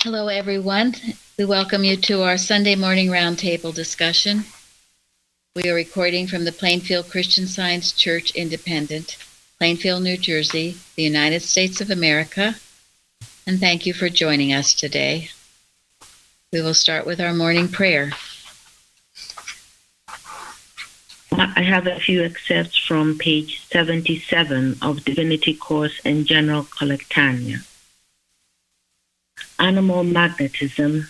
Hello, everyone. We welcome you to our Sunday morning roundtable discussion. We are recording from the Plainfield Christian Science Church Independent, Plainfield, New Jersey, the United States of America, and thank you for joining us today. We will start with our morning prayer. I have a few excerpts from page 77 of Divinity Course in General Collectania. Animal magnetism,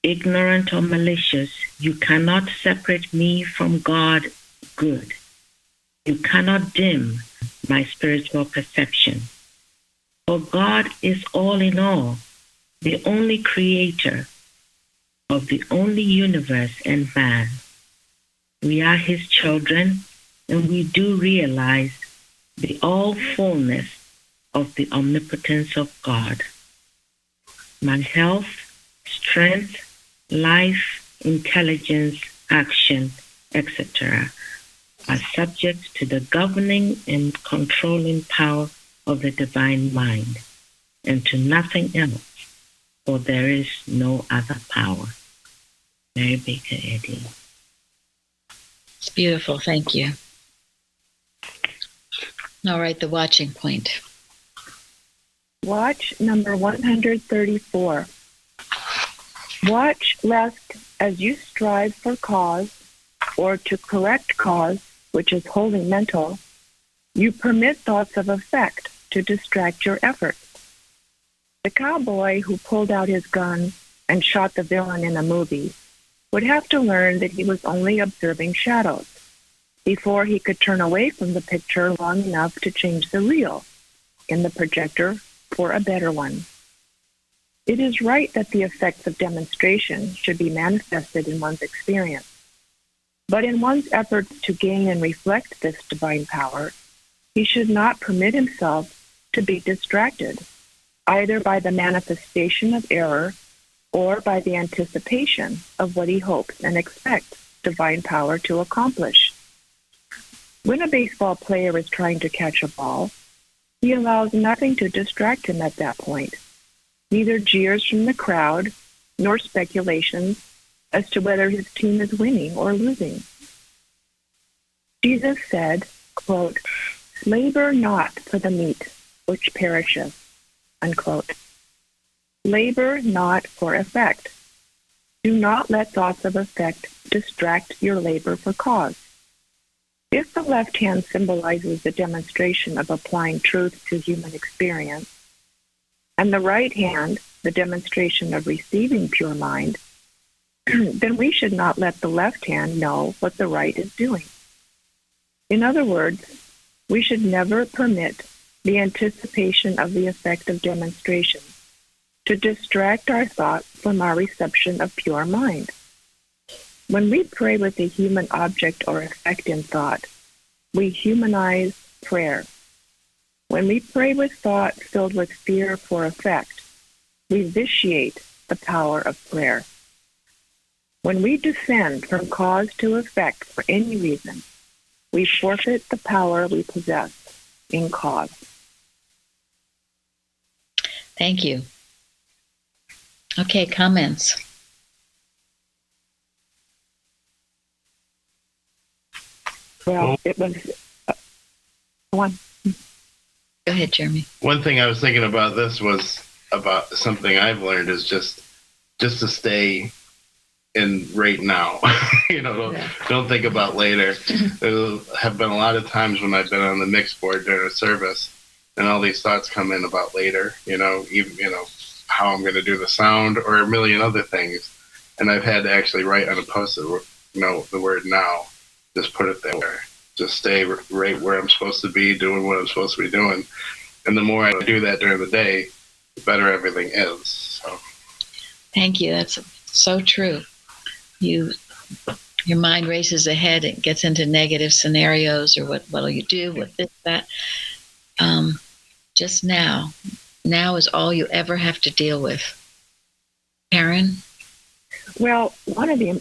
ignorant or malicious, you cannot separate me from God good. You cannot dim my spiritual perception. For God is all in all, the only creator of the only universe and man. We are his children, and we do realize the all fullness of the omnipotence of God. My health, strength, life, intelligence, action, etc. are subject to the governing and controlling power of the divine mind, and to nothing else, for there is no other power. Mary Baker Eddy. It's beautiful. Thank you. All right, the watching point. Watch number 134. Watch lest, as you strive for cause, or to correct cause, which is wholly mental, you permit thoughts of effect to distract your efforts. The cowboy who pulled out his gun and shot the villain in a movie would have to learn that he was only observing shadows before he could turn away from the picture long enough to change the reel in the projector for a better one. It is right that the effects of demonstration should be manifested in one's experience, but in one's efforts to gain and reflect this divine power, he should not permit himself to be distracted, either by the manifestation of error or by the anticipation of what he hopes and expects divine power to accomplish. When a baseball player is trying to catch a ball, he allows nothing to distract him at that point, neither jeers from the crowd nor speculations as to whether his team is winning or losing. Jesus said, quote, "Labor not for the meat which perisheth," unquote. Labor not for effect. Do not let thoughts of effect distract your labor for cause. If the left hand symbolizes the demonstration of applying truth to human experience, and the right hand the demonstration of receiving pure mind, then we should not let the left hand know what the right is doing. In other words, we should never permit the anticipation of the effect of demonstration to distract our thought from our reception of pure mind. When we pray with a human object or effect in thought, we humanize prayer. When we pray with thought filled with fear for effect, we vitiate the power of prayer. When we descend from cause to effect for any reason, we forfeit the power we possess in cause. Thank you. Okay, comments. Well, it was one. Go ahead, Jeremy. One thing I was thinking about this was about something I've learned is just to stay in right now. Don't think about later. There have been a lot of times when I've been on the mix board during a service, and all these thoughts come in about later. How I'm going to do the sound or a million other things, and I've had to actually write on a post-it note the word now. Just put it there. Just stay right where I'm supposed to be, doing what I'm supposed to be doing. And the more I do that during the day, the better everything is. So. Thank you. That's so true. Your mind races ahead and gets into negative scenarios, or what'll you do, what this, that. Just now. Now is all you ever have to deal with. Karen? Well, one of the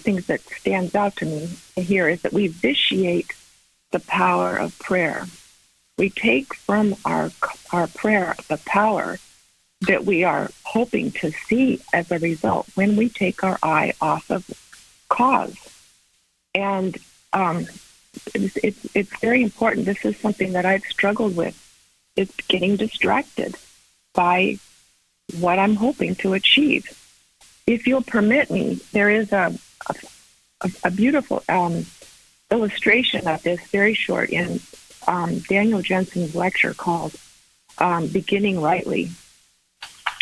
things that stands out to me here is that we vitiate the power of prayer. We take from our prayer the power that we are hoping to see as a result when we take our eye off of cause. And it's very important. This is something that I've struggled with. It's getting distracted by what I'm hoping to achieve. If you'll permit me, there is a beautiful illustration of this, very short, in Daniel Jensen's lecture called Beginning Rightly,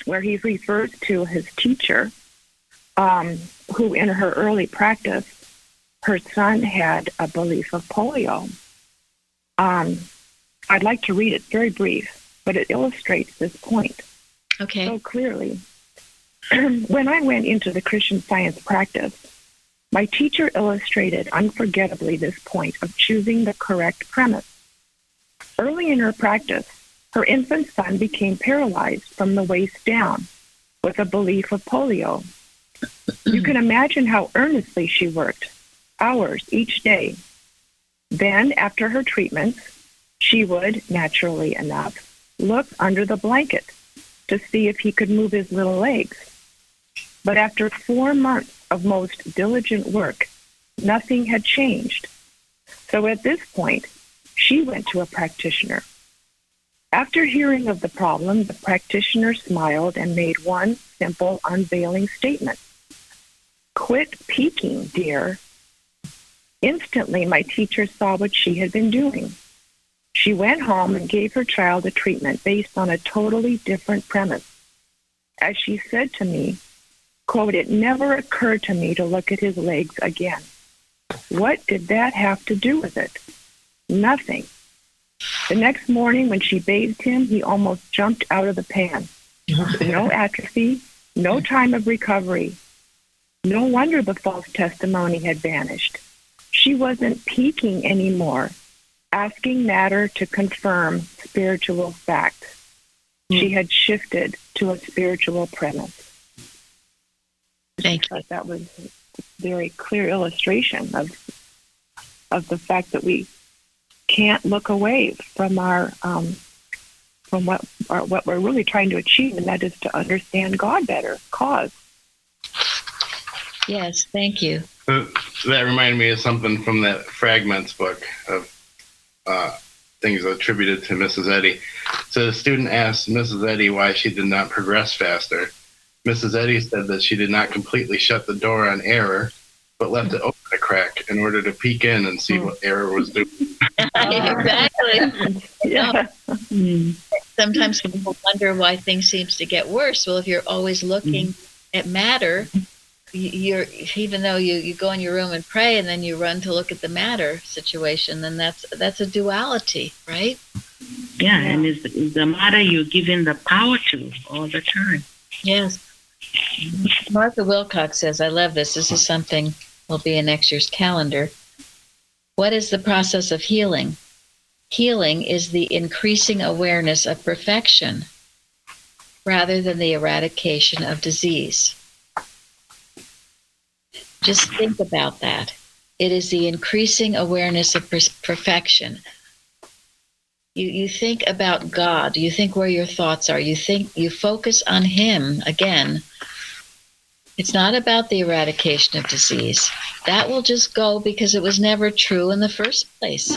where he refers to his teacher, who in her early practice, her son had a belief of polio. I'd like to read it, very brief, but it illustrates this point so clearly. When I went into the Christian Science practice, my teacher illustrated unforgettably this point of choosing the correct premise. Early in her practice, her infant son became paralyzed from the waist down with a belief of polio. You can imagine how earnestly she worked, hours each day. Then, after her treatments, she would, naturally enough, look under the blanket to see if he could move his little legs. But after 4 months of most diligent work, nothing had changed. So at this point, she went to a practitioner. After hearing of the problem, the practitioner smiled and made one simple, unveiling statement. "Quit peeking, dear." Instantly, my teacher saw what she had been doing. She went home and gave her child a treatment based on a totally different premise. As she said to me, quote, "It never occurred to me to look at his legs again." What did that have to do with it? Nothing. The next morning when she bathed him, he almost jumped out of the pan. No atrophy, no time of recovery. No wonder the false testimony had vanished. She wasn't peeking anymore, asking matter to confirm spiritual fact. She had shifted to a spiritual premise. Thank you. That was a very clear illustration of the fact that we can't look away from from what we're really trying to achieve, and that is to understand God better, cause. Yes, thank you. That reminded me of something from that Fragments book of things attributed to Mrs. Eddy. So the student asked Mrs. Eddy why she did not progress faster. Mrs. Eddy said that she did not completely shut the door on error, but left it open a crack in order to peek in and see what error was doing. Exactly. Yeah. Sometimes people wonder why things seems to get worse. Well, if you're always looking at matter, you're, even though you go in your room and pray and then you run to look at the matter situation, then that's a duality, right? Yeah, and it's the matter you're giving the power to all the time. Yes. Martha Wilcox says, I love this. This is something will be in next year's calendar. What is the process of healing? Healing is the increasing awareness of perfection rather than the eradication of disease. Just think about that. It is the increasing awareness of perfection. You think about God. You think where your thoughts are. You focus on Him again. It's not about the eradication of disease. That will just go because it was never true in the first place.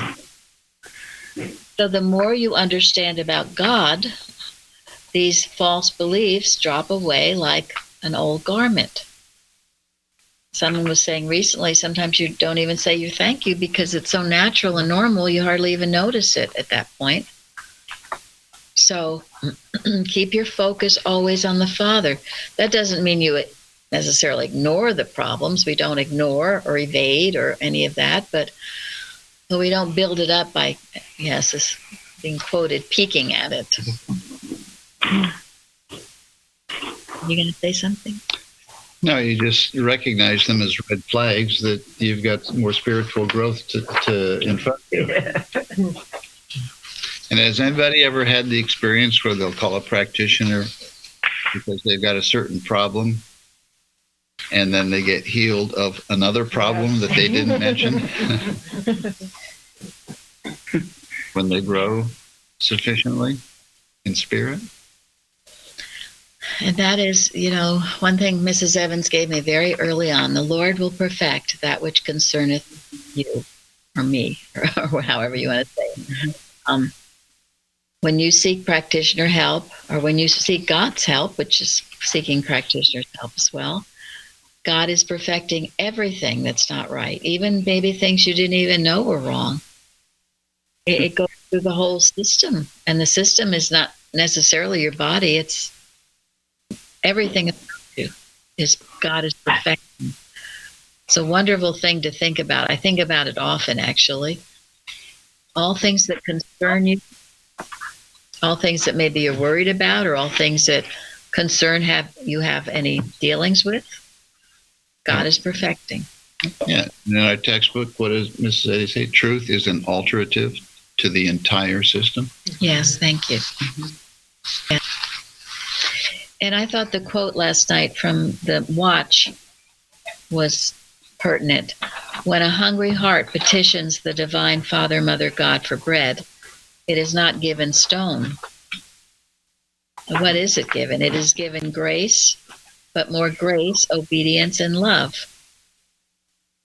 So the more you understand about God, these false beliefs drop away like an old garment. Someone was saying recently, sometimes you don't even say your thank you because it's so natural and normal, you hardly even notice it at that point. So keep your focus always on the Father. That doesn't mean you necessarily ignore the problems. We don't ignore or evade or any of that, but we don't build it up by, yes, this being quoted, peeking at it. You going to say something? No, you just recognize them as red flags that you've got more spiritual growth to in front of you. And has anybody ever had the experience where they'll call a practitioner because they've got a certain problem and then they get healed of another problem that they didn't mention when they grow? sufficiently in spirit? And that is, one thing Mrs. Evans gave me very early on. The Lord will perfect that which concerneth you, or me, or however you want to say it. Mm-hmm. When you seek practitioner help, or when you seek God's help, which is seeking practitioner's help as well, God is perfecting everything that's not right, even maybe things you didn't even know were wrong. It goes through the whole system, and the system is not necessarily your body. It's everything about you is God is perfecting. It's a wonderful thing to think about. I think about it often, actually. All things that concern you, all things that maybe you're worried about, or all things that you have any dealings with, God is perfecting. Yeah. In our textbook, what does Mrs. Eddy say? Truth is an alterative to the entire system. Yes, thank you. Mm-hmm. Yeah. And I thought the quote last night from the watch was pertinent. When a hungry heart petitions the divine Father, Mother, God for bread, it is not given stone. What is it given? It is given grace, but more grace, obedience, and love.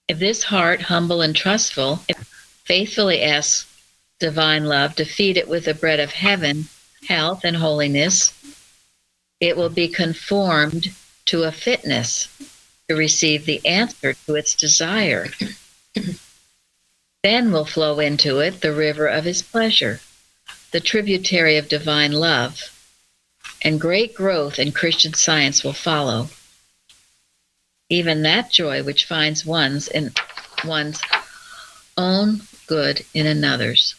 If this heart, humble and trustful, faithfully asks divine love to feed it with the bread of heaven, health, and holiness, it will be conformed to a fitness to receive the answer to its desire. Then will flow into it the river of his pleasure, the tributary of divine love, and great growth in Christian science will follow. Even that joy which finds one's own good in another's.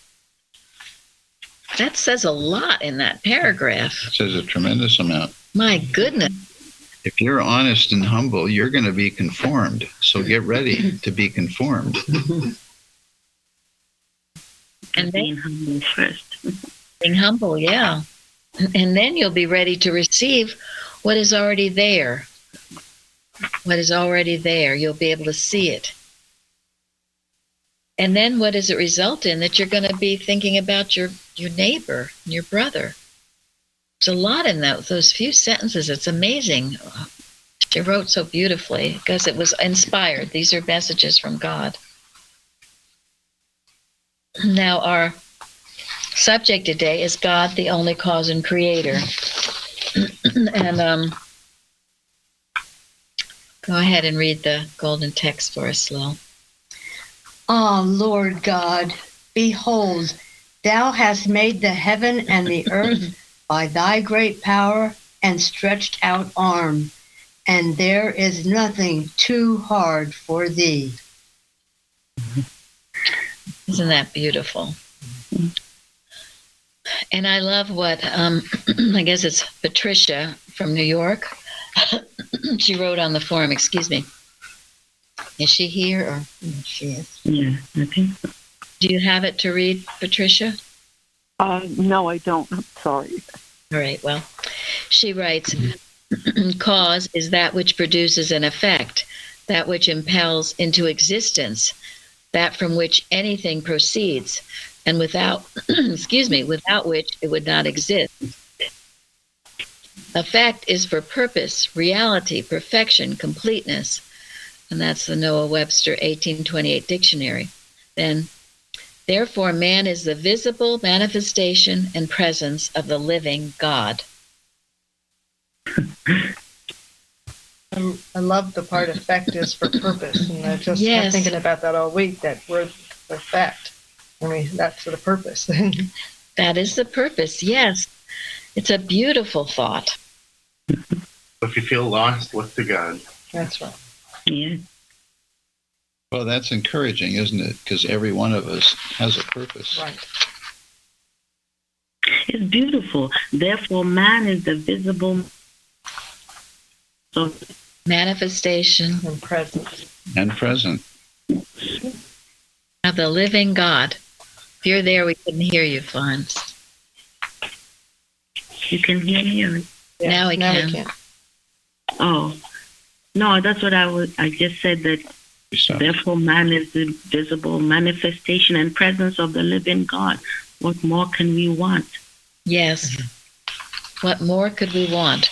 That says a lot in that paragraph. It says a tremendous amount. My goodness. If you're honest and humble, you're going to be conformed. So get ready to be conformed. And being humble first. Being humble, yeah. And then you'll be ready to receive what is already there. What is already there. You'll be able to see it. And then what does it result in? That you're going to be thinking about your neighbor, your brother. There's a lot in those few sentences. It's amazing. She wrote so beautifully because it was inspired. These are messages from God. Now, our subject today is God, the only cause and creator. And go ahead and read the golden text for us, Lil. Ah, Lord God, behold, thou hast made the heaven and the earth by thy great power and stretched out arm, and there is nothing too hard for thee. Isn't that beautiful? And I love what, I guess it's Patricia from New York. She wrote on the forum, excuse me. Is she here? Or she is. Yeah, I think so. Do you have it to read, Patricia? No, I don't. I'm sorry. All right, well, she writes, cause is that which produces an effect, that which impels into existence, that from which anything proceeds, and without, without which it would not exist. Effect is for purpose, reality, perfection, completeness. And that's the Noah Webster 1828 dictionary. Then, therefore, man is the visible manifestation and presence of the living God. I love the part effect is for purpose. And I just kept thinking about that all week, that word effect. I mean, that's the purpose. That is the purpose, yes. It's a beautiful thought. If you feel lost, look to God. That's right. Yeah. Well, that's encouraging, isn't it? Because every one of us has a purpose. Right. It's beautiful. Therefore, man is the visible manifestation And present. And present. of the living God. If you're there, we couldn't hear you, Florence. You can hear me? Now we can. Oh. No, that's what I just said, that therefore man is the visible manifestation and presence of the living God. What more can we want? Yes. What more could we want?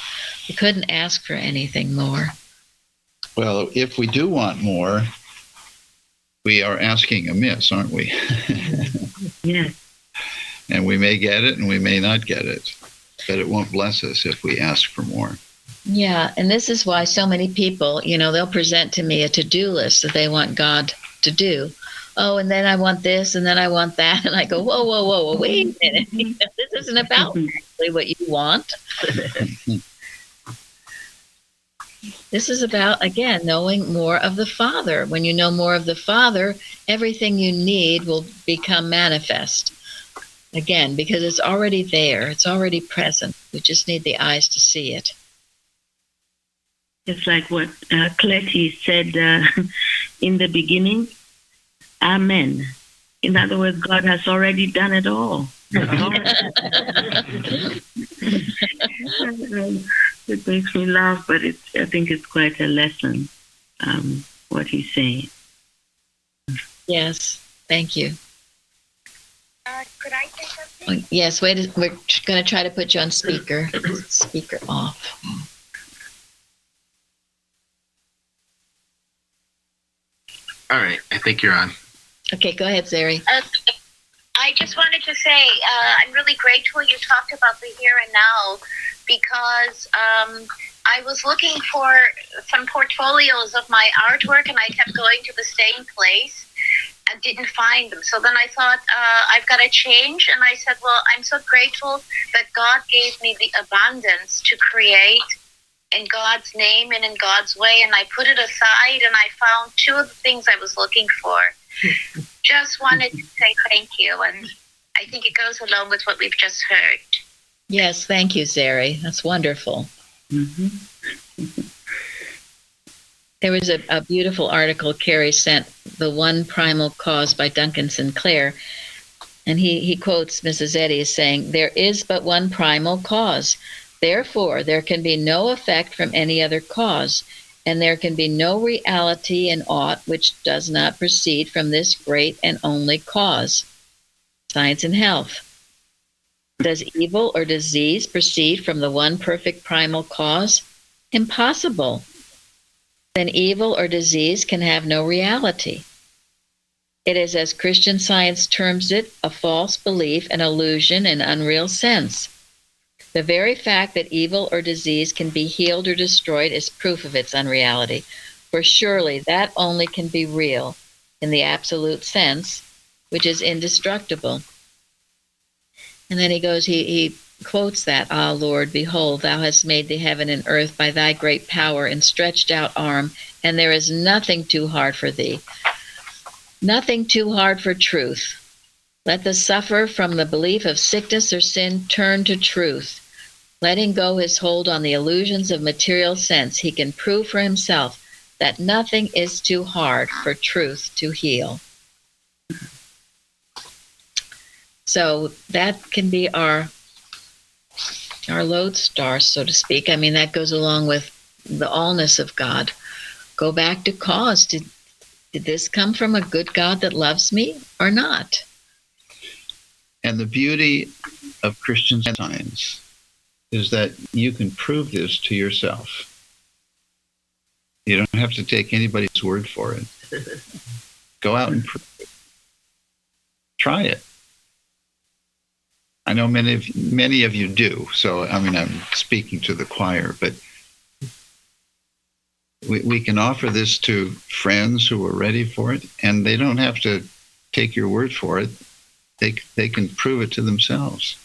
We couldn't ask for anything more. Well, if we do want more, we are asking amiss, aren't we? Yes. And we may get it and we may not get it, but it won't bless us if we ask for more. Yeah, and this is why so many people, they'll present to me a to-do list that they want God to do. Oh, and then I want this, and then I want that. And I go, whoa, wait a minute. This isn't about actually what you want. This is about, again, knowing more of the Father. When you know more of the Father, everything you need will become manifest. Again, because it's already there. It's already present. We just need the eyes to see it. It's like what Cletty said in the beginning. Amen. In other words, God has already done it all. It makes me laugh, but I think it's quite a lesson, what he's saying. Yes, thank you. Could I say something? Yes, wait, we're going to try to put you on speaker. Speaker off. All right, I think you're on. Okay, go ahead, Zeri. I just wanted to say I'm really grateful you talked about the here and now, because I was looking for some portfolios of my artwork and I kept going to the same place and didn't find them. So then I thought, I've got to change. And I said, well, I'm so grateful that God gave me the abundance to create in God's name and in God's way. And I put it aside and I found two of the things I was looking for. Just wanted to say thank you. And I think it goes along with what we've just heard. Yes, thank you, Zeri. That's wonderful. Mm-hmm. There was a beautiful article Carrie sent, The One Primal Cause by Duncan Sinclair. And he quotes Mrs. Eddy as saying, there is but one primal cause. Therefore, there can be no effect from any other cause, and there can be no reality in aught which does not proceed from this great and only cause. Science and Health. Does evil or disease proceed from the one perfect primal cause? Impossible. Then evil or disease can have no reality. It is, as Christian Science terms it, a false belief, an illusion, an unreal sense. The very fact that evil or disease can be healed or destroyed is proof of its unreality, for surely that only can be real in the absolute sense, which is indestructible. And then he goes, he quotes that, Ah, Lord, behold, thou hast made the heaven and earth by thy great power and stretched out arm, and there is nothing too hard for thee, nothing too hard for truth. Let the sufferer from the belief of sickness or sin turn to truth. Letting go his hold on the illusions of material sense, he can prove for himself that nothing is too hard for truth to heal. So that can be our lodestar, so to speak. I mean, that goes along with the allness of God. Go back to cause. Did this come from a good God that loves me or not? And the beauty of Christian Science is that you can prove this to yourself. You don't have to take anybody's word for it. Go out and prove it. Try it. I know many of you do, so I mean, I'm speaking to the choir, but we can offer this to friends who are ready for it, and they don't have to take your word for it. They can prove it to themselves.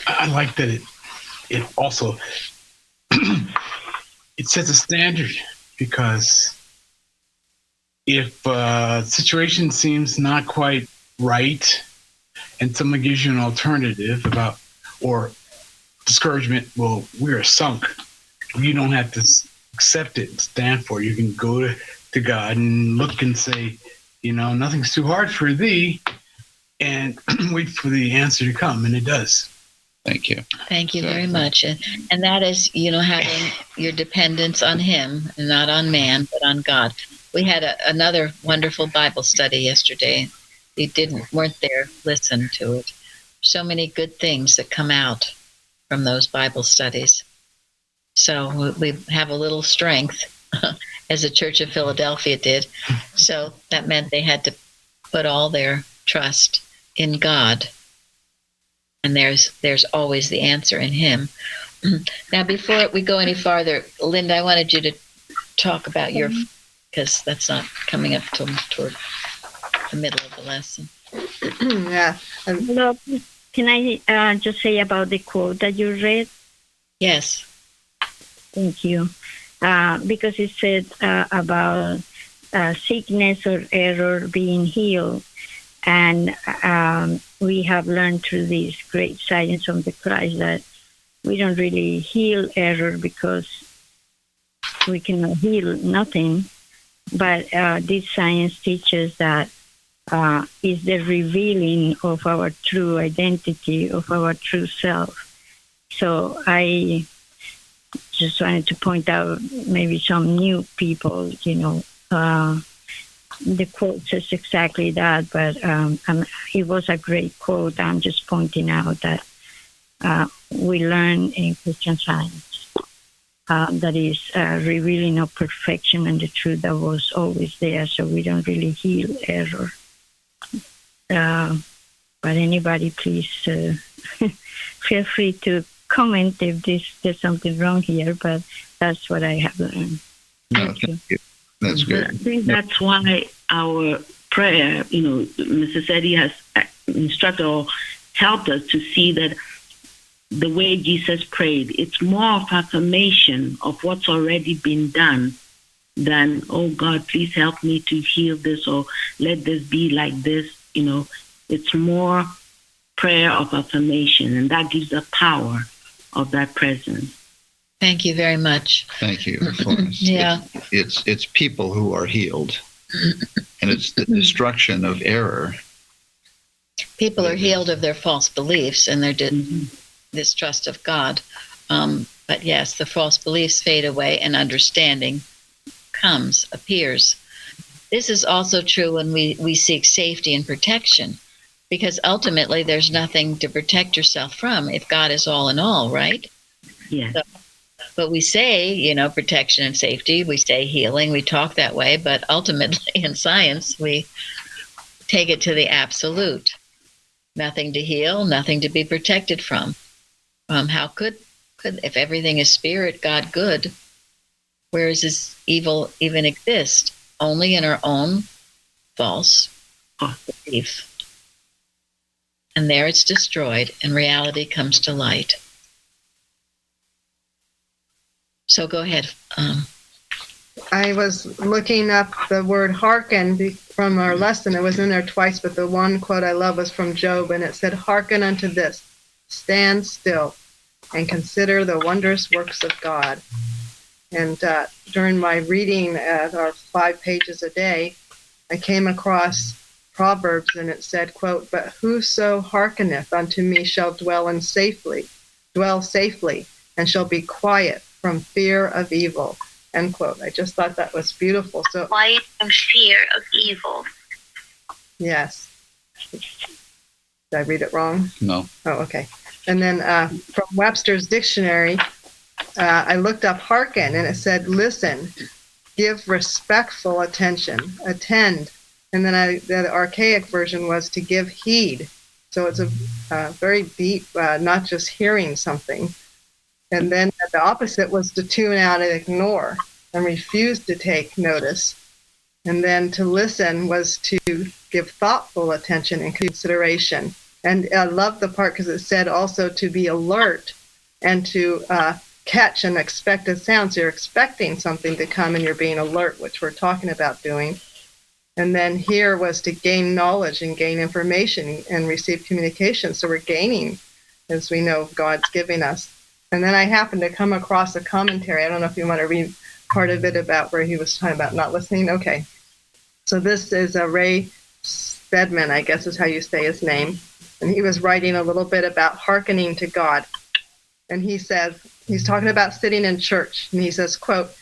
I like that it also it sets a standard, because if a situation seems not quite right and someone gives you an alternative about, or discouragement, well, we're sunk. You don't have to accept it and stand for it. You can go to God and look and say, nothing's too hard for thee, and wait for the answer to come, and it does. Thank you. Thank you very much. And that is, having your dependence on him, and not on man, but on God. We had another wonderful Bible study yesterday. You weren't there, listen to it. So many good things that come out from those Bible studies. So we have a little strength, as the Church of Philadelphia did. So that meant they had to put all their trust in God. And there's always the answer in Him. Now, before we go any farther, Linda, I wanted you to talk about because that's not coming up toward the middle of the lesson. Yeah. Hello. Can I just say about the quote that you read? Yes. Thank you. Because it said about sickness or error being healed. And we have learned through this great science of the Christ that we don't really heal error because we cannot heal nothing. But this science teaches that is the revealing of our true identity, of our true self. So I just wanted to point out maybe some new people, the quote says exactly that, but it was a great quote. I'm just pointing out that we learn in Christian Science that is revealing of perfection and the truth that was always there, so we don't really heal error. But anybody, please feel free to comment if there's something wrong here, but that's what I have learned. Thank you. That's good. I think that's why our prayer, Mrs. Eddy has instructed or helped us to see that the way Jesus prayed, it's more of affirmation of what's already been done than, oh God, please help me to heal this or let this be like this. It's more prayer of affirmation, and that gives the power of that presence. Thank you very much. Thank you, Florence. Yeah. It's people who are healed, and it's the destruction of error. People are healed of their false beliefs and their distrust of God. But yes, the false beliefs fade away and understanding appears. This is also true when we seek safety and protection, because ultimately there's nothing to protect yourself from if God is all in all, right? Yeah. So, but we say, protection and safety, we say healing, we talk that way, but ultimately in science, we take it to the absolute. Nothing to heal, nothing to be protected from. How could if everything is spirit, God good, where does this evil even exist? Only in our own false belief. And there it's destroyed, and reality comes to light. So go ahead. I was looking up the word hearken from our lesson. It was in there twice, but the one quote I love was from Job, and it said, "Hearken unto this, stand still, and consider the wondrous works of God." And during my reading our 5 pages a day, I came across Proverbs, and it said, quote, "But whoso hearkeneth unto me shall dwell safely, and shall be quiet from fear of evil," end quote. I just thought that was beautiful. So Quiet from fear of evil. yes. Did I read it wrong? No. Oh, okay. And then from Webster's dictionary, I looked up hearken, and it said, listen, give respectful attention, attend. And then the archaic version was to give heed. So it's a very deep, not just hearing something. And then the opposite was to tune out and ignore and refuse to take notice. And then to listen was to give thoughtful attention and consideration. And I love the part because it said also to be alert and to catch an expected sound. So you're expecting something to come and you're being alert, which we're talking about doing. And then here was to gain knowledge and gain information and receive communication. So we're gaining, as we know, God's giving us. And then I happened to come across a commentary. I don't know if you want to read part of it about where he was talking about not listening. Okay. So this is Ray Stedman, I guess is how you say his name. And he was writing a little bit about hearkening to God. And he says, he's talking about sitting in church. And he says, quote,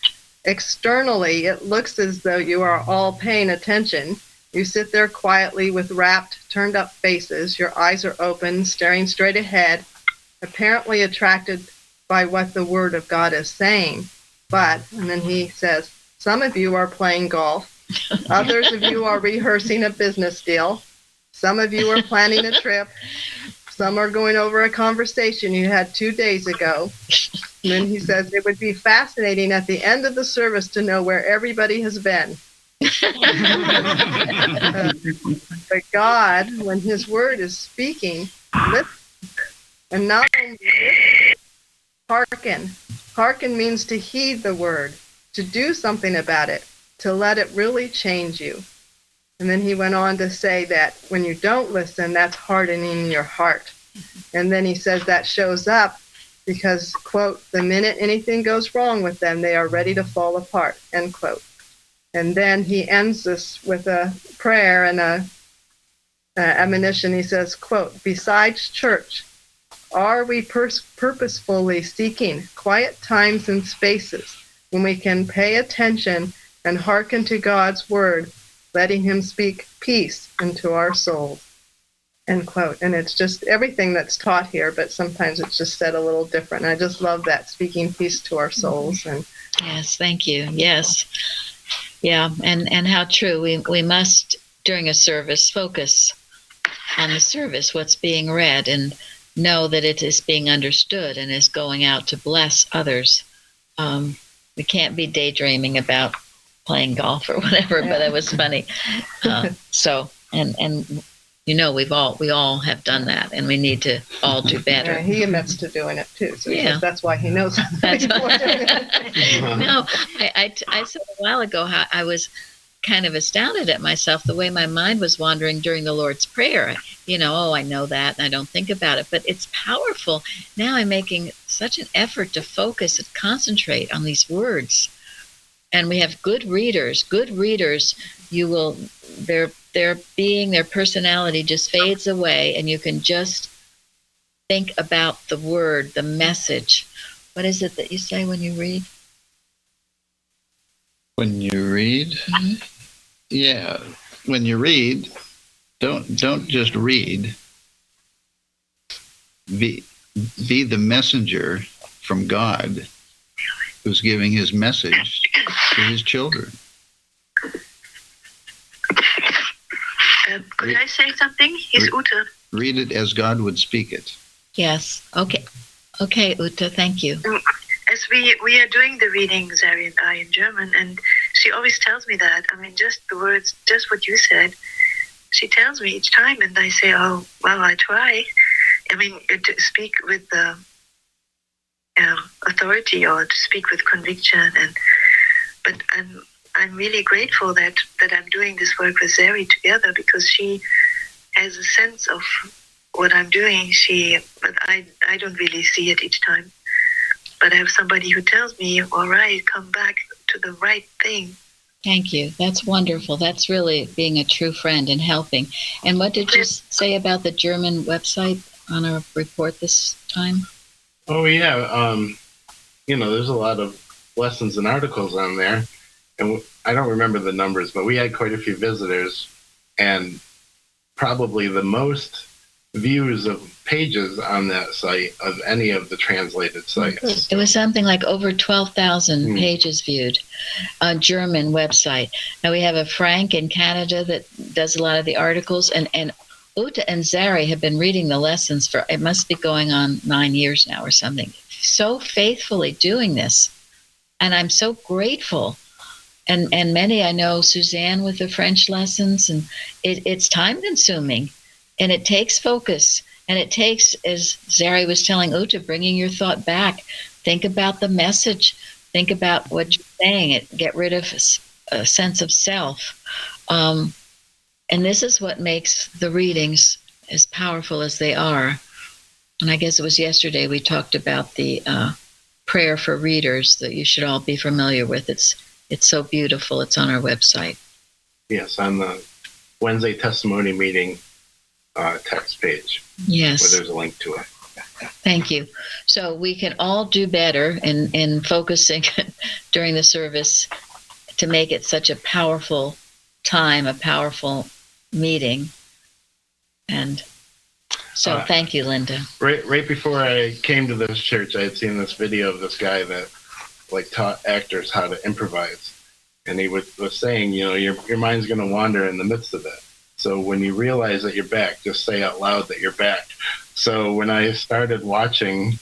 Externally, it looks as though you are all paying attention. You sit there quietly with rapt, turned up faces. Your eyes are open, staring straight ahead, apparently attracted by what the Word of God is saying. But, and then he says, some of you are playing golf. Others of you are rehearsing a business deal. Some of you are planning a trip. Some are going over a conversation you had 2 days ago. And then he says, it would be fascinating at the end of the service to know where everybody has been. But God, when his word is speaking, listen. And not only listen, hearken. Hearken means to heed the word, to do something about it, to let it really change you. And then he went on to say that when you don't listen, that's hardening your heart. And then he says that shows up because, quote, the minute anything goes wrong with them, they are ready to fall apart, end quote. And then he ends this with a prayer and a admonition. He says, quote, besides church, are we purposefully seeking quiet times and spaces when we can pay attention and hearken to God's word, letting him speak peace into our souls, end quote. And it's just everything that's taught here, but sometimes it's just said a little different. And I just love that, speaking peace to our souls. And yes, thank you. Yes. Yeah, and how true. We must, during a service, focus on the service, what's being read, and know that it is being understood and is going out to bless others. We can't be daydreaming about playing golf or whatever, but it was funny. So, and you know, we all have done that, and we need to all do better. He admits to doing it too, so yeah, that's why he knows. That's no, I said a while ago how I was kind of astounded at myself, the way my mind was wandering during the Lord's Prayer. You know, oh, I know that, and I don't think about it, but it's powerful. Now I'm making such an effort to focus and concentrate on these words. And we have good readers. Good readers, you will, their personality just fades away, and you can just think about the word, the message. What is it that you say when you read? When you read? Mm-hmm. Yeah. When you read, don't just read. Be the messenger from God who's giving his message to his children. Could I say something? He's Ute. Read it as God would speak it. Yes. Okay, Ute, thank you. As we are doing the reading, Zari and I, in German, and she always tells me that. I mean, just the words, just what you said. She tells me each time, and I say, oh, well, I try. I mean, to speak with the authority, or to speak with conviction, but I'm really grateful that I'm doing this work with Zari together, because she has a sense of what I'm doing. But I don't really see it each time. But I have somebody who tells me, all right, come back to the right thing. Thank you. That's wonderful. That's really being a true friend and helping. And what did you say about the German website on our report this time? Oh, yeah. There's a lot of lessons and articles on there. And I don't remember the numbers, but we had quite a few visitors, and probably the most views of pages on that site of any of the translated sites. It was something like over 12,000 pages viewed on German website. Now we have a Frank in Canada that does a lot of the articles, and Ute and Zari have been reading the lessons for, it must be going on 9 years now or something, so faithfully doing this. And I'm so grateful. And many, I know Suzanne with the French lessons, and it's time consuming, and it takes focus, and it takes, as Zari was telling Ute, bringing your thought back. Think about the message. Think about what you're saying. Get rid of a sense of self. And this is what makes the readings as powerful as they are. And I guess it was yesterday we talked about the prayer for readers that you should all be familiar with. It's so beautiful. It's on our website. Yes, on the Wednesday testimony meeting text page. Yes. Where there's a link to it. Thank you. So we can all do better in focusing during the service to make it such a powerful time, a powerful meeting. And so thank you, Linda. Right before I came to this church, I had seen this video of this guy that like taught actors how to improvise. And he was saying, you know, your mind's going to wander in the midst of it. So when you realize that you're back, just say out loud that you're back. So when I started watching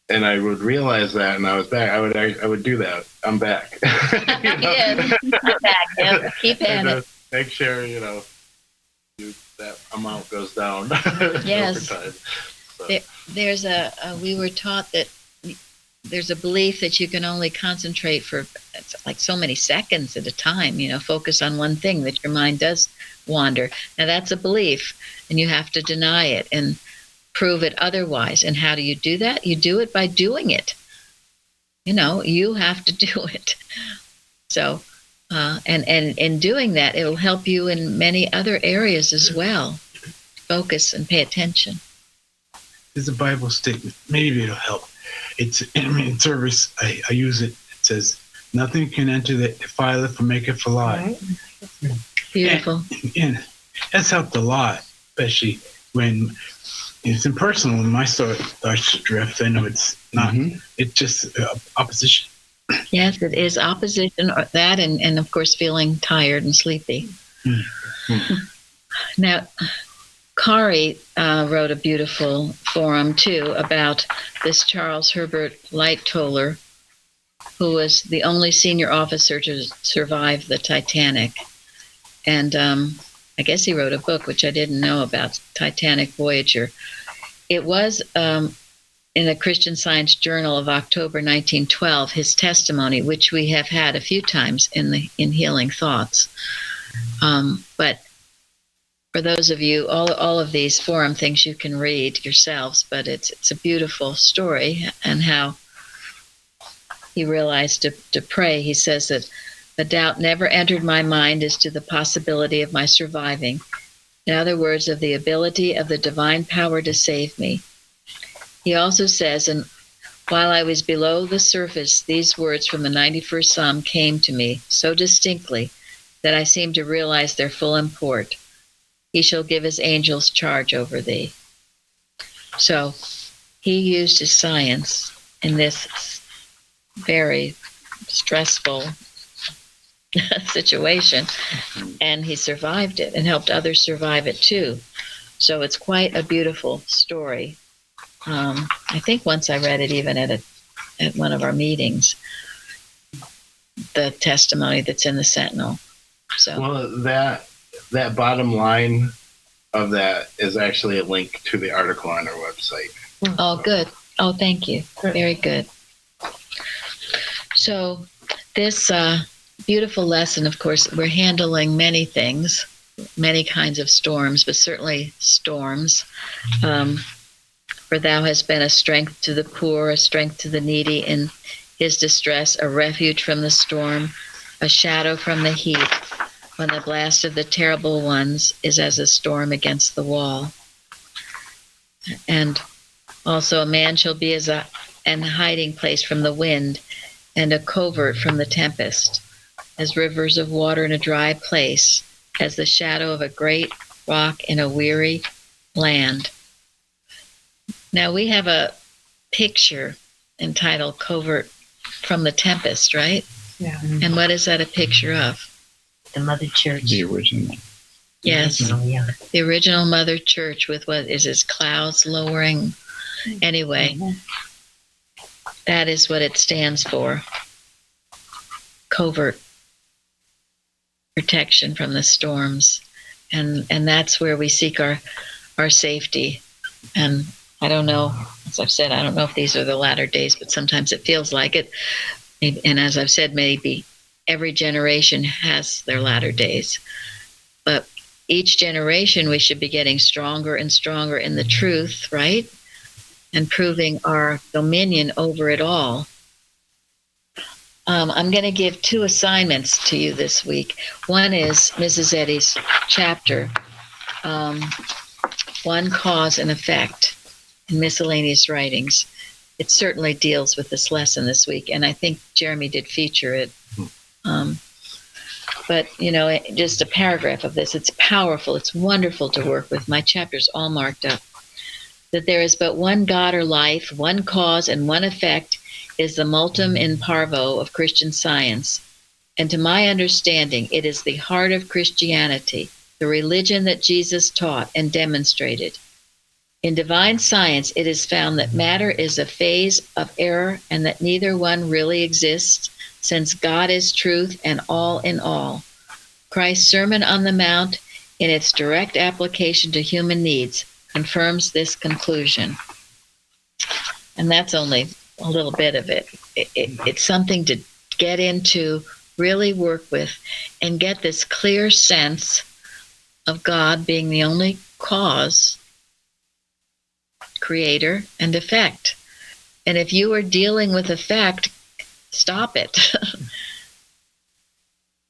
and I would realize that and I was back, I would do that. I'm back. You know? Yeah, I'm back. Yeah, keep at it. Make sure, you know, that amount goes down Yes. over time. So. There's we were taught that there's a belief that you can only concentrate for like so many seconds at a time, you know, focus on one thing, that your mind does wander. Now that's a belief and you have to deny it and prove it otherwise. And how do you do that? You do it by doing it. You know, you have to do it. So, and in doing that, it'll help you in many other areas as well. Focus and pay attention. There's a Bible statement. Maybe it'll help. It's in service. I use it. It says, "Nothing can enter that defileth or maketh alive." Right. Beautiful. And that's helped a lot, especially when it's impersonal. When my thought starts to drift, I know it's not. It's just opposition. Yes, it is opposition, or that, and of course feeling tired and sleepy. Now, Kari wrote a beautiful forum too about this Charles Herbert Lightoller, who was the only senior officer to survive the Titanic. And I guess he wrote a book, which I didn't know about, Titanic Voyager. It was in the Christian Science Journal of October 1912, his testimony, which we have had a few times in Healing Thoughts. But for those of you, all of these forum things you can read yourselves, but it's a beautiful story, and how he realized to pray. He says that a doubt never entered my mind as to the possibility of my surviving. In other words, of the ability of the divine power to save me. He also says, and while I was below the surface, these words from the 91st Psalm came to me so distinctly that I seemed to realize their full import. He shall give his angels charge over thee. So he used his science in this very stressful situation, and he survived it and helped others survive it too. So it's quite a beautiful story. I think once I read it even at one of our meetings, the testimony that's in the Sentinel. So well, that bottom line of that is actually a link to the article on our website. Oh, good. Oh, thank you. Very good. So this beautiful lesson, of course, we're handling many things, many kinds of storms, but certainly storms. For thou hast been a strength to the poor, a strength to the needy in his distress, a refuge from the storm, a shadow from the heat, when the blast of the terrible ones is as a storm against the wall. And also a man shall be as an hiding place from the wind, and a covert from the tempest, as rivers of water in a dry place, as the shadow of a great rock in a weary land. Now we have a picture entitled Covert from the Tempest, right? Yeah. And what is that a picture of? The Mother Church. The original. Yes. Yeah. The original Mother Church with what is this, clouds lowering? Anyway, that is what it stands for. Covert protection from the storms. And that's where we seek our safety. And I don't know, as I've said, I don't know if these are the latter days, but sometimes it feels like it. And as I've said, maybe every generation has their latter days. But each generation, we should be getting stronger and stronger in the truth, right? And proving our dominion over it all. I'm going to give 2 assignments to you this week. One is Mrs. Eddy's chapter, One Cause and Effect. in miscellaneous writings. It certainly deals with this lesson this week, and I think Jeremy did feature it. But, just a paragraph of this. It's powerful. It's wonderful to work with. My chapter's all marked up. That there is but one God or life, one cause and one effect is the multum in parvo of Christian science. And to my understanding, it is the heart of Christianity, the religion that Jesus taught and demonstrated. In divine science, it is found that matter is a phase of error and that neither one really exists, since God is truth and all in all. Christ's Sermon on the Mount, in its direct application to human needs, confirms this conclusion. And that's only a little bit of it. It's something to get into, really work with, and get this clear sense of God being the only cause, creator, and effect. And if you are dealing with effect, stop it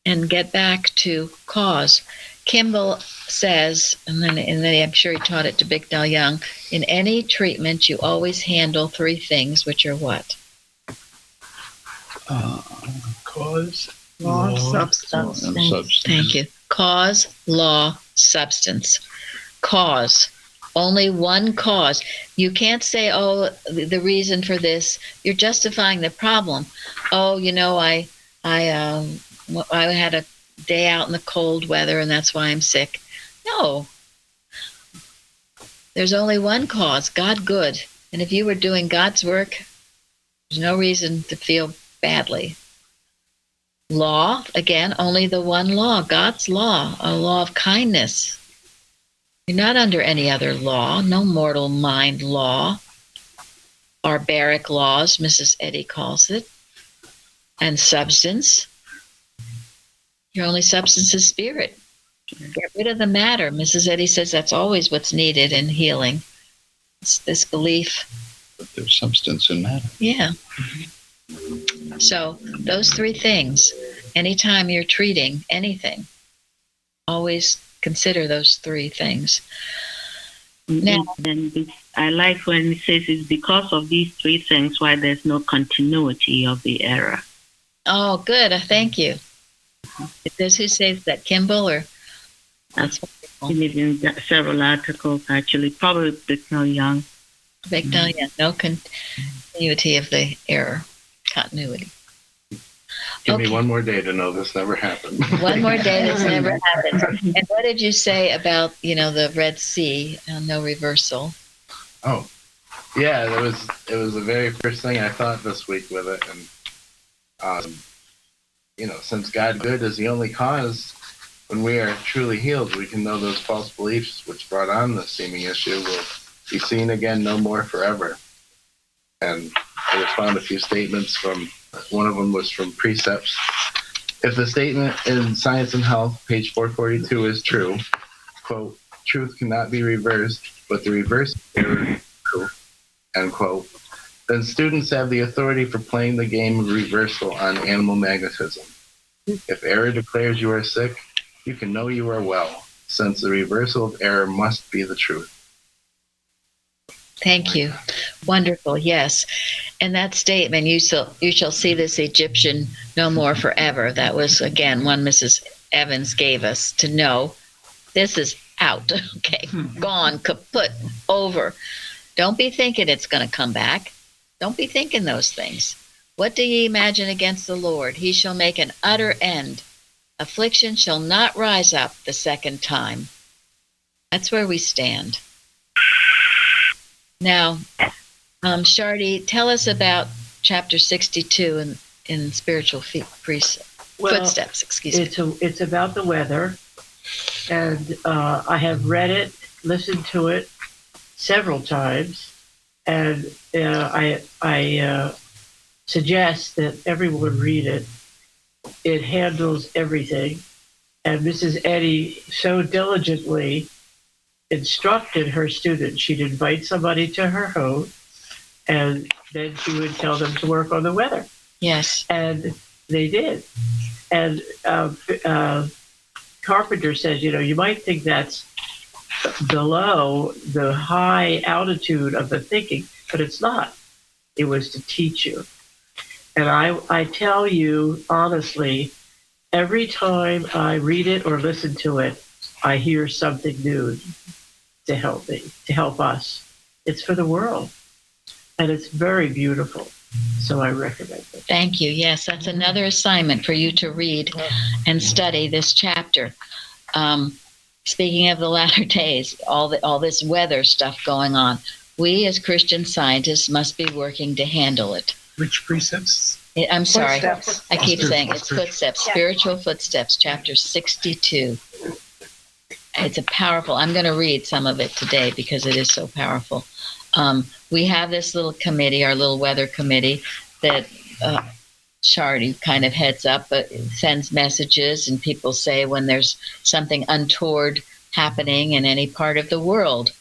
and get back to cause. Kimball says, and then I'm sure he taught it to Bicknell Young, in any treatment you always handle three things, which are what? Cause, Law, law, substance. Thank you. Cause, law, substance. Cause. Only one cause. You can't say, oh, the reason for this. You're justifying the problem. Oh, I had a day out in the cold weather and that's why I'm sick. No. There's only one cause, God good. And if you were doing God's work, there's no reason to feel badly. Law, again, only the one law, God's law, a law of kindness. You're not under any other law, no mortal mind law. Barbaric laws, Mrs. Eddy calls it. And substance. Your only substance is spirit. Get rid of the matter. Mrs. Eddy says that's always what's needed in healing. It's this belief. But there's substance in matter. Yeah. So those three things, anytime you're treating anything, always consider those three things. Now, I like when it says it's because of these three things why there's no continuity of the error. Oh, good. Thank you. Does who says that, Kimball or? That's in several articles, actually, probably Bicknell Young. Bicknell Young. No continuity of the error. Continuity. Give me one more day to know this never happened. One more day that's never happened. And what did you say about, the Red Sea, no reversal? Oh, yeah, it was the very first thing I thought this week with it. And, since God good is the only cause, when we are truly healed, we can know those false beliefs which brought on the seeming issue will be seen again no more forever. And I just found a few statements from, one of them was from Precepts. If the statement in Science and Health, page 442, is true, quote, truth cannot be reversed, but the reverse error is true, end quote, then students have the authority for playing the game of reversal on animal magnetism. If error declares you are sick, you can know you are well, since the reversal of error must be the truth. Thank you. Wonderful. Yes. And that statement, you shall see this Egyptian no more forever. That was, again, one Mrs. Evans gave us to know this is out. Okay. Gone, kaput, over. Don't be thinking it's going to come back. Don't be thinking those things. What do ye imagine against the Lord? He shall make an utter end. Affliction shall not rise up the second time. That's where we stand. Now, Shardy, tell us about chapter 62 in Spiritual Footsteps. Excuse me. It's about the weather, and I have read it, listened to it several times, and I suggest that everyone read it. It handles everything, and Mrs. Eddy so diligently instructed her students. She'd invite somebody to her home, and then she would tell them to work on the weather. Yes. And they did. And Carpenter says, you might think that's below the high altitude of the thinking, but it's not. It was to teach you. And I tell you honestly, every time I read it or listen to it, I hear something new to help me, to help us. It's for the world. And it's very beautiful. So I recommend it. Thank you. Yes, that's another assignment for you to read and study this chapter. Speaking of the latter days, all this weather stuff going on, we as Christian scientists must be working to handle it. Which precepts? I'm sorry. Footsteps. I keep saying it's footsteps, spiritual footsteps, chapter 62. It's a powerful, I'm going to read some of it today because it is so powerful. We have this little committee, our little weather committee, that Shardy kind of heads up, but sends messages, and people say when there's something untoward happening in any part of the world.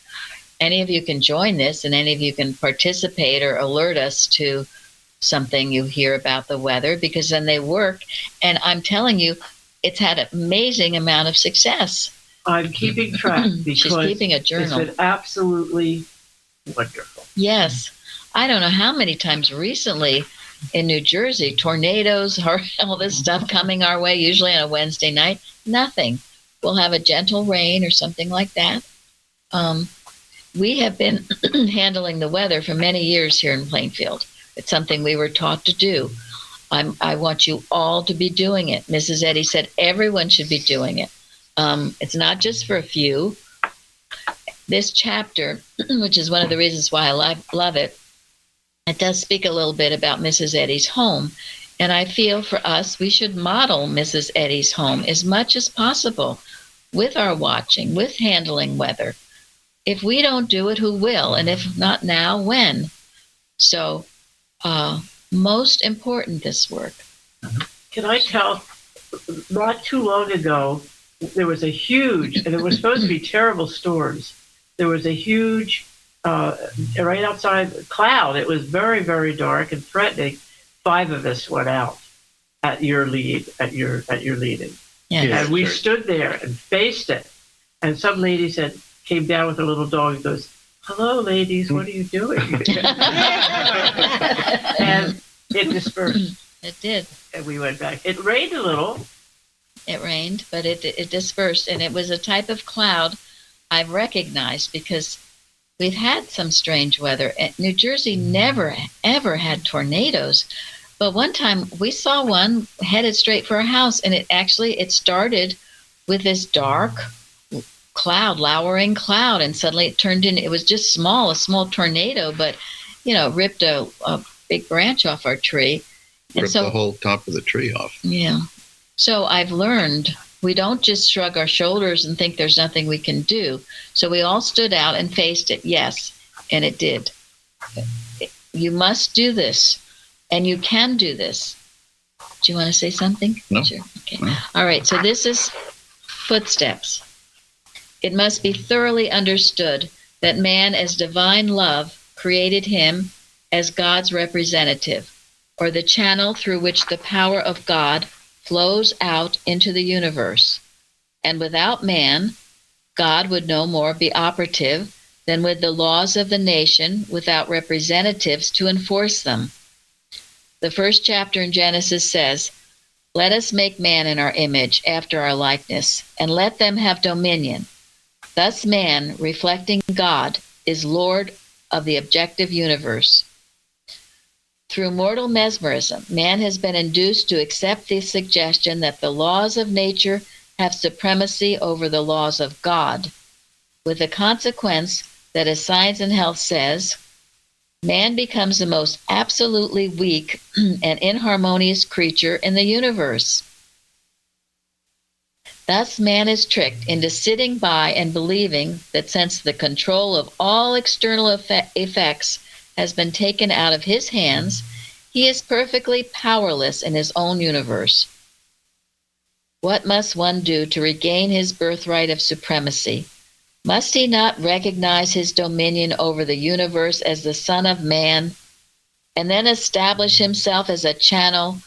Any of you can join this, and any of you can participate or alert us to something you hear about the weather, because then they work. And I'm telling you, it's had an amazing amount of success. I'm keeping track because she's keeping a journal. It's been absolutely wonderful. Yes. I don't know how many times recently in New Jersey, tornadoes, all this stuff coming our way, usually on a Wednesday night, nothing. We'll have a gentle rain or something like that. We have been handling the weather for many years here in Plainfield. It's something we were taught to do. I want you all to be doing it. Mrs. Eddy said everyone should be doing it. It's not just for a few. This chapter, which is one of the reasons why I love it, it does speak a little bit about Mrs. Eddy's home. And I feel for us, we should model Mrs. Eddy's home as much as possible with our watching, with handling weather. If we don't do it, who will? And if not now, when? So, most important, this work. Can I tell, not too long ago, there was a huge, and it was supposed to be terrible storms. There was a huge, right outside cloud. It was very, very dark and threatening. 5 of us went out at your leading. Yes. And we stood there and faced it. And some lady came down with a little dog and goes, "Hello, ladies, what are you doing?" And it dispersed. It did. And we went back. It rained a little. It rained, but it dispersed. And it was a type of cloud I've recognized because we've had some strange weather. New Jersey never, ever had tornadoes. But one time we saw one headed straight for a house, and it started with this dark cloud, lowering cloud, and suddenly it turned in, it was just a small tornado, but, ripped a big branch off our tree. Ripped the whole top of the tree off. Yeah. So I've learned we don't just shrug our shoulders and think there's nothing we can do. So we all stood out and faced it, yes, and it did. You must do this, and you can do this. Do you want to say something? No. Sure. Okay. No. All right, so this is footsteps. It must be thoroughly understood that man as divine love created him as God's representative, or the channel through which the power of God flows out into the universe. And without man, God would no more be operative than with the laws of the nation without representatives to enforce them. The first chapter in Genesis says, "Let us make man in our image, after our likeness, and let them have dominion." Thus man, reflecting God, is Lord of the objective universe. Through mortal mesmerism, man has been induced to accept the suggestion that the laws of nature have supremacy over the laws of God, with the consequence that, as Science and Health says, man becomes the most absolutely weak and inharmonious creature in the universe. Thus, man is tricked into sitting by and believing that since the control of all external effects has been taken out of his hands, he is perfectly powerless in his own universe. What must one do to regain his birthright of supremacy? Must he not recognize his dominion over the universe as the Son of Man, and then establish himself as a channel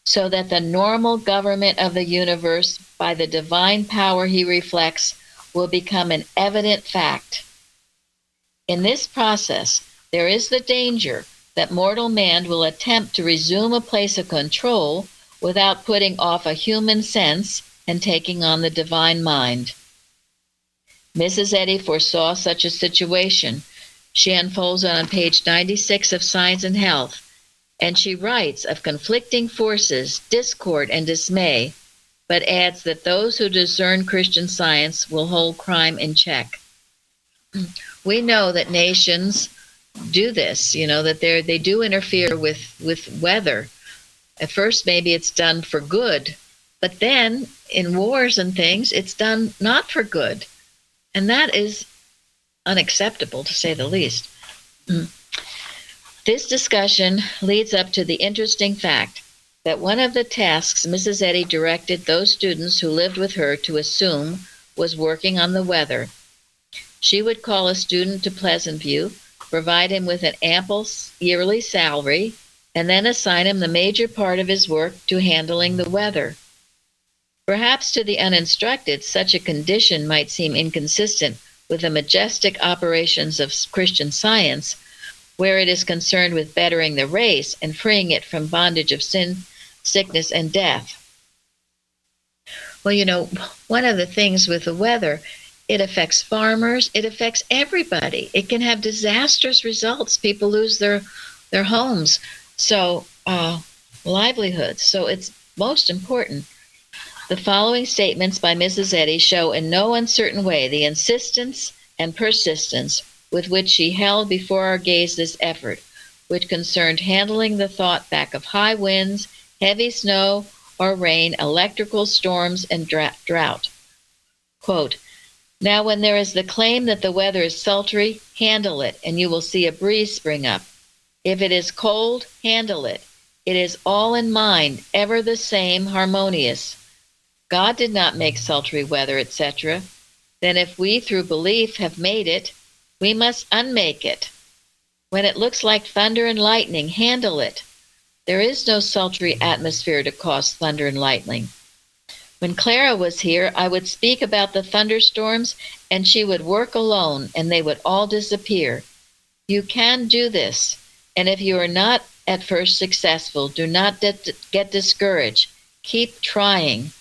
so that the normal government of the universe, by the divine power he reflects, will become an evident fact. In this process, there is the danger that mortal man will attempt to resume a place of control without putting off a human sense and taking on the divine mind. Mrs. Eddy foresaw such a situation. She unfolds it on page 96 of Science and Health, and she writes of conflicting forces, discord, and dismay, but adds that those who discern Christian Science will hold crime in check. We know that nations do this, that they do interfere with weather. At first, maybe it's done for good, but then in wars and things, it's done not for good. And that is unacceptable, to say the least. This discussion leads up to the interesting fact that one of the tasks Mrs. Eddy directed those students who lived with her to assume was working on the weather. She would call a student to Pleasant View, provide him with an ample yearly salary, and then assign him the major part of his work to handling the weather. Perhaps to the uninstructed, such a condition might seem inconsistent with the majestic operations of Christian Science, where it is concerned with bettering the race and freeing it from bondage of sin, sickness, and death. Well, one of the things with the weather, it affects farmers, it affects everybody. It can have disastrous results. People lose their homes, so livelihoods. So it's most important. The following statements by Mrs. Eddy show in no uncertain way the insistence and persistence with which she held before our gaze this effort, which concerned handling the thought back of high winds, heavy snow or rain, electrical storms, and drought. Quote, "Now when there is the claim that the weather is sultry, handle it, and you will see a breeze spring up. If it is cold, handle it. It is all in mind, ever the same, harmonious. God did not make sultry weather, etc. Then if we, through belief, have made it, we must unmake it. When it looks like thunder and lightning, handle it. There is no sultry atmosphere to cause thunder and lightning. When Clara was here, I would speak about the thunderstorms, and she would work alone, and they would all disappear. You can do this, and if you are not at first successful, do not get discouraged. Keep trying.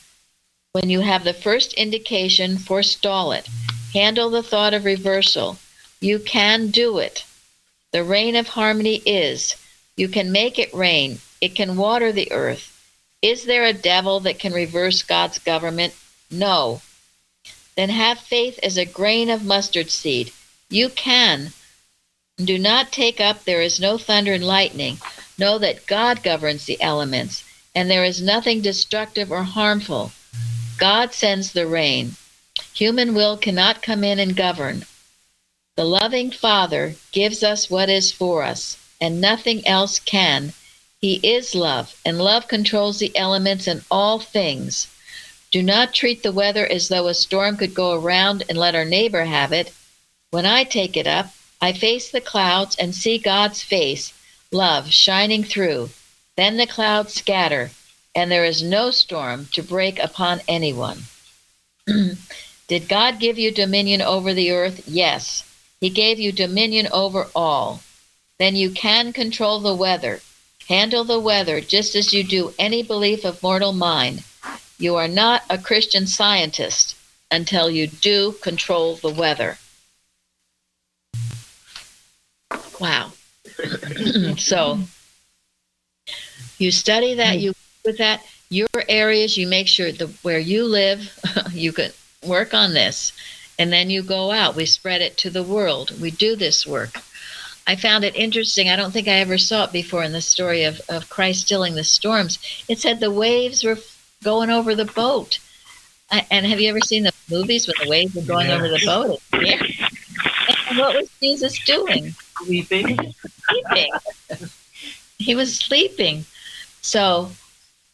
When you have the first indication, forestall it. Handle the thought of reversal. You can do it. The rain of harmony is. You can make it rain. It can water the earth. Is there a devil that can reverse God's government? No. Then have faith as a grain of mustard seed. You can. Do not take up there is no thunder and lightning. Know that God governs the elements, and there is nothing destructive or harmful. God sends the rain. Human will cannot come in and govern. The loving Father gives us what is for us, and nothing else can. He is love, and love controls the elements and all things. Do not treat the weather as though a storm could go around and let our neighbor have it. When I take it up, I face the clouds and see God's face, love, shining through. Then the clouds scatter, and there is no storm to break upon anyone. Did God give you dominion over the earth? Yes. He gave you dominion over all. Then you can control the weather. Handle the weather just as you do any belief of mortal mind. You are not a Christian Scientist until you do control the weather. Wow. So you study that, you with that, your areas, you make sure where you live, you can work on this. And then you go out. We spread it to the world. We do this work. I found it interesting. I don't think I ever saw it before in the story of Christ stilling the storms. It said the waves were going over the boat. And have you ever seen the movies when the waves were going over the boat? Yeah. And what was Jesus doing? Sleeping. Sleeping. He was sleeping. So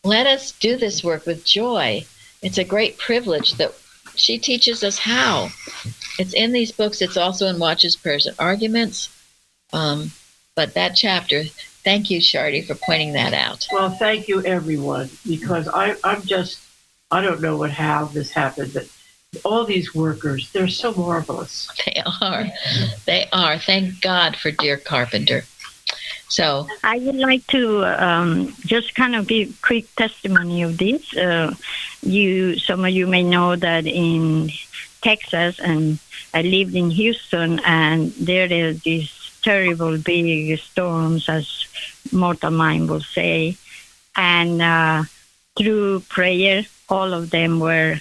let us do this work with joy. It's a great privilege that she teaches us how. It's in these books. It's also in Watches, Prayers, and Arguments. But that chapter, thank you, Shardy, for pointing that out. Well, thank you, everyone, because I don't know how this happened, but all these workers. They're so marvelous. They are. They are. Thank God for dear Carpenter. So I would like to just kind of give quick testimony of this. Some of you may know that in Texas, and I lived in Houston, and there is these terrible big storms, as mortal mind will say, and through prayer, all of them were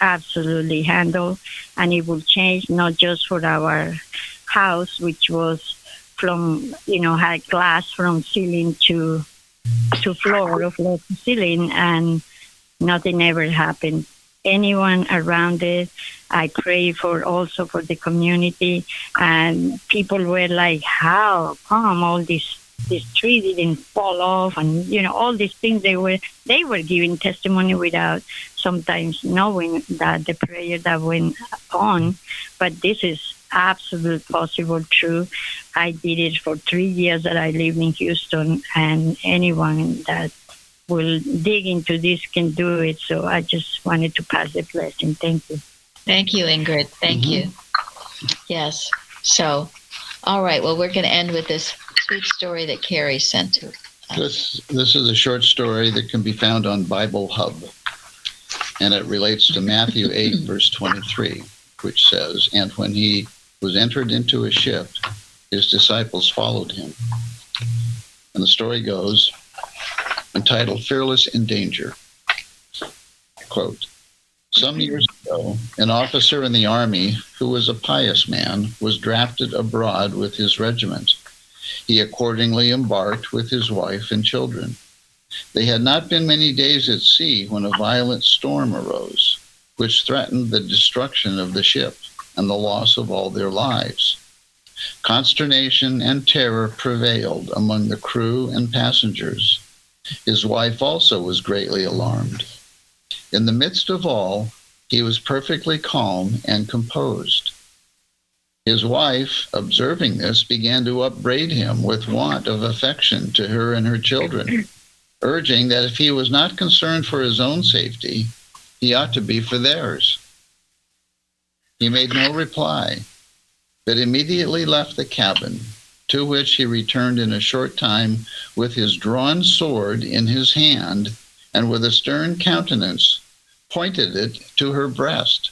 absolutely handled, and it will change not just for our house, which was from, had glass from ceiling to floor to ceiling, and nothing ever happened. Anyone around it, I pray also for the community, and people were like, how come all this tree didn't fall off, and all these things. They were giving testimony without sometimes knowing that the prayer that went on, but this is absolute possible true. I did it for 3 years that I lived in Houston, and anyone that will dig into this can do it. So I just wanted to pass the blessing. Thank you. thank you, Ingrid. Thank you. Yes. So, all right. Well, we're going to end with this sweet story that Carrie sent to us. This is a short story that can be found on Bible Hub, and it relates to Matthew 8, verse 23, which says, "And when he was entered into a ship, his disciples followed him." And the story goes, entitled Fearless in Danger. Quote, "Some years ago, an officer in the army who was a pious man was drafted abroad with his regiment. He accordingly embarked with his wife and children. They had not been many days at sea when a violent storm arose, which threatened the destruction of the ship and the loss of all their lives. Consternation and terror prevailed among the crew and passengers. His wife also was greatly alarmed. In the midst of all, he was perfectly calm and composed. His wife, observing this, began to upbraid him with want of affection to her and her children, urging that if he was not concerned for his own safety, he ought to be for theirs. He made no reply, but immediately left the cabin, to which he returned in a short time with his drawn sword in his hand, and with a stern countenance pointed it to her breast.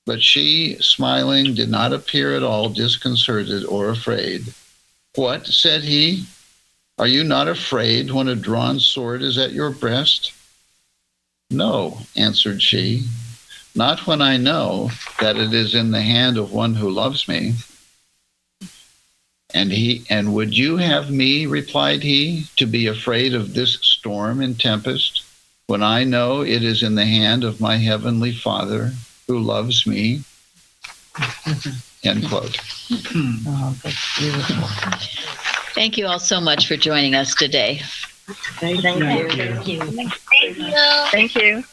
But she, smiling, did not appear at all disconcerted or afraid. 'What?' said he. 'Are you not afraid when a drawn sword is at your breast?' 'No,' answered she, 'not when I know that it is in the hand of one who loves me.' 'And would you have me,' replied he, 'to be afraid of this storm and tempest, when I know it is in the hand of my heavenly Father who loves me?'" End quote. Oh, that's beautiful. Thank you all so much for joining us today. Thank you. Thank you. Thank you.